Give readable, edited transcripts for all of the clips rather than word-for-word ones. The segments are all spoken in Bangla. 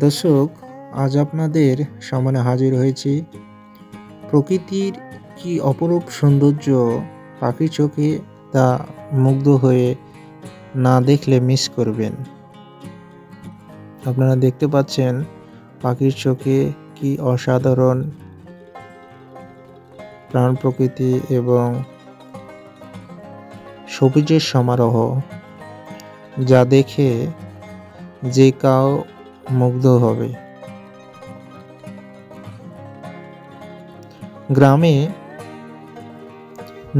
দর্শক, আজ আপনাদের সামনে হাজির হয়েছি। প্রকৃতির কি অপরূপ সৌন্দর্য, পাখির চোখে তা মুগ্ধ হয়ে না দেখলে মিস করবেন। আপনারা দেখতে পাচ্ছেন পাখির চোখে কি অসাধারণ প্রাণ প্রকৃতি এবং সবুজের সমারোহ, যা দেখে যে কাউ মুগ্ধ হবে। গ্রামে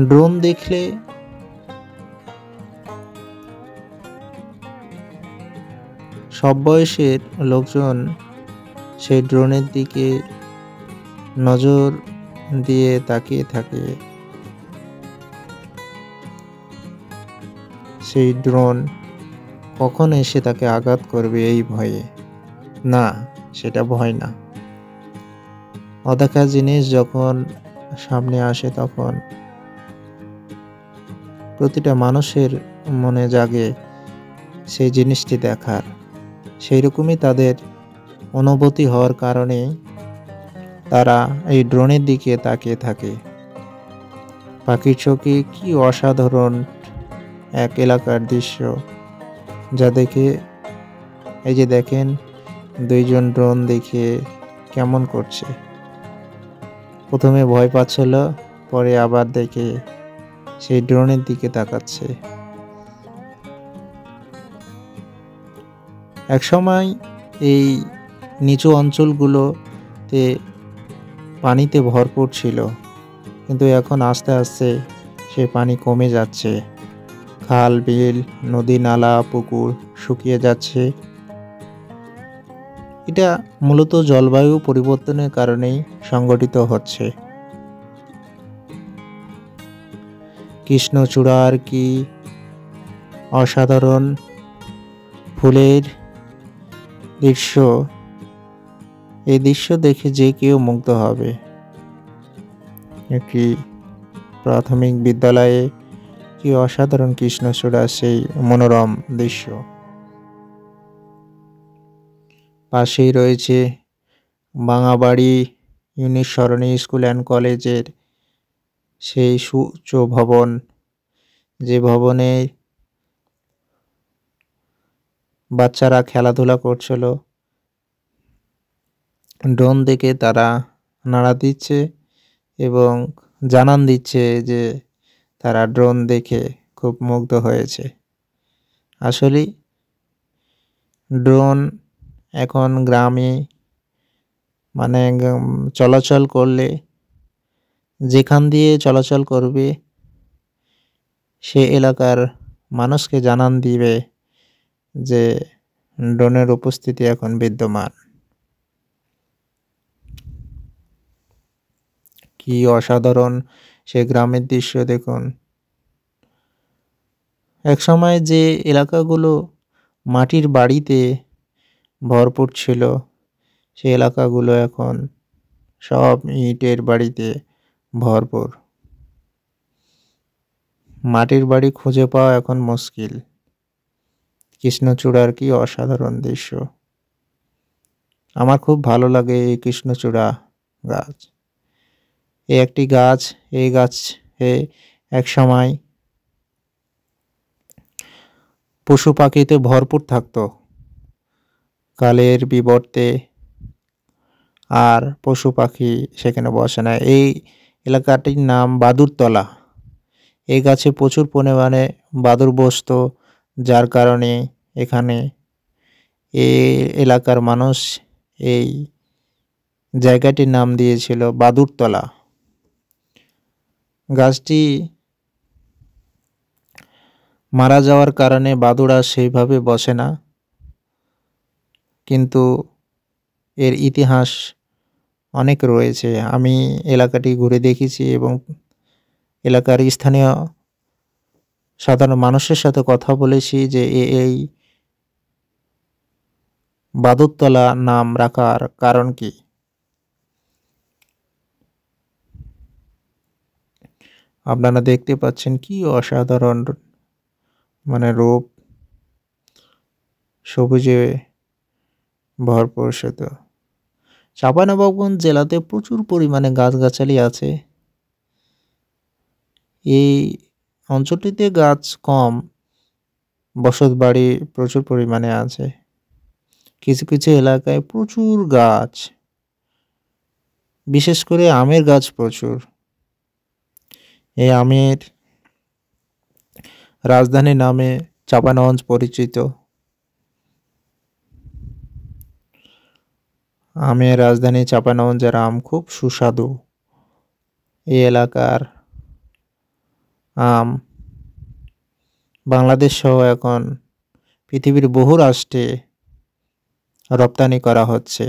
ড্রোন দেখলে সব বয়সের লোকজন সেই ড্রোনের দিকে নজর দিয়ে তাকিয়ে থাকে। সেই ড্রোন কখন এসে তাকে আঘাত করবে এই ভয়ে। না, সেটা ভয় না। অদেখা জিনিস যখন সামনে আসে তখন প্রতিটা মানুষের মনে জাগে সেই জিনিসটি দেখার। সেই রকমই তাদের অনুভূতি হওয়ার কারণে তারা এই ড্রোনের দিকে তাকিয়ে থাকে। পাখির চোখে কি অসাধারণ এক এলাকার দৃশ্য, যা দেখে এই যে দেখেন দুইজন ড্রোন দেখে কেমন করছে। প্রথমে ভয় পাচ্ছিল, পরে আবার দেখে সেই ড্রোনের দিকে তাকাচ্ছে। একসময় এই নিচু অঞ্চলগুলোতে পানিতে ভরপুর ছিল, কিন্তু এখন আস্তে আস্তে সে পানি কমে যাচ্ছে। খাল, বিল, নদী, নালা, পুকুর শুকিয়ে যাচ্ছে। এটা মূলত জলবায়ু পরিবর্তনের কারণেই সংঘটিত হচ্ছে। কৃষ্ণচূড়ার কি অসাধারণ ফুলের দৃশ্য, এই দৃশ্য দেখে যে কেউ মুগ্ধ হবে। একটি প্রাথমিক বিদ্যালয়ে কি অসাধারণ কৃষ্ণচূড়া, সেই মনোরম দৃশ্য। পাশেই রয়েছে Bangabari unit Sarani school and কলেজের সেই সুউচ্চ ভবন, যে ভবনে বাচ্চারা খেলাধুলা করছিল। ড্রোন দেখে তারা নাড়া দিচ্ছে এবং জানান দিচ্ছে যে তারা ড্রোন দেখে খুব মুগ্ধ হয়েছে। আসলে ড্রোন এখন গ্রামে চলাচল করলে, যেখান দিয়ে চলাচল করবে সে এলাকার মানুষকে জানান দিবে যে ড্রোনের উপস্থিতি এখন বিদ্যমান। কি অসাধারণ সে গ্রামের দৃশ্য দেখুন। একসময় যে এলাকাগুলো মাটির বাড়িতে ভরপুর ছিল, সে এলাকাগুলো এখন সব ইটের বাড়িতে ভরপুর। মাটির বাড়ি খুঁজে পাওয়া এখন মুশকিল। কৃষ্ণচূড়ার কি অসাধারণ দৃশ্য। আমার খুব ভালো লাগে এই কৃষ্ণচূড়া গাছ। এই একটি গাছ, এই গাছে এক সময় পশু পাখিতে ভরপুর থাকতো। কালের বিবর্তে আর পশু পাখি সেখানে বসে না। এই এলাকাটির নাম বাদুরতলা। এই গাছে প্রচুর পরিমাণে বাদুড় বসতো, যার কারণে এখানে এই এলাকার মানুষ এই জায়গাটির নাম দিয়েছিল বাদুরতলা। গাছটি মারা যাওয়ার কারণে বাদুড় আর সেইভাবে বসে না, কিন্তু এর ইতিহাস অনেক রয়েছে। আমি এলাকাটি ঘুরে দেখেছি এবং এলাকার স্থানীয় সাধারণ মানুষের সাথে কথা বলেছি যে এই বাদুরতলা নাম রাখার কারণ কি। আপনারা দেখতে পাচ্ছেন কি অসাধারণ রূপ, সবুজে ভরপুর শুধু। চাঁপাইনবাবগঞ্জ জেলাতে প্রচুর পরিমাণে গাছগাছালি আছে। এই অঞ্চলটিতে গাছ কম, বসতবাড়ি প্রচুর পরিমাণে আছে। কিছু কিছু এলাকায় প্রচুর গাছ, বিশেষ করে আমের গাছ প্রচুর। এই আমের রাজধানী নামে চাঁপাইনবাবগঞ্জ পরিচিত। আমের রাজধানী চাঁপাইনবাবগঞ্জের আম খুব সুস্বাদু। এই এলাকার আম বাংলাদেশ সহ এখন পৃথিবীর বহু রাষ্ট্রে রপ্তানি করা হচ্ছে।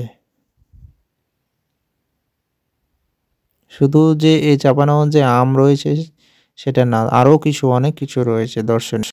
শুধু যে এই চাঁপাইনবাবগঞ্জে আম রয়েছে সেটা না, আরও অনেক কিছু রয়েছে দর্শনীয়।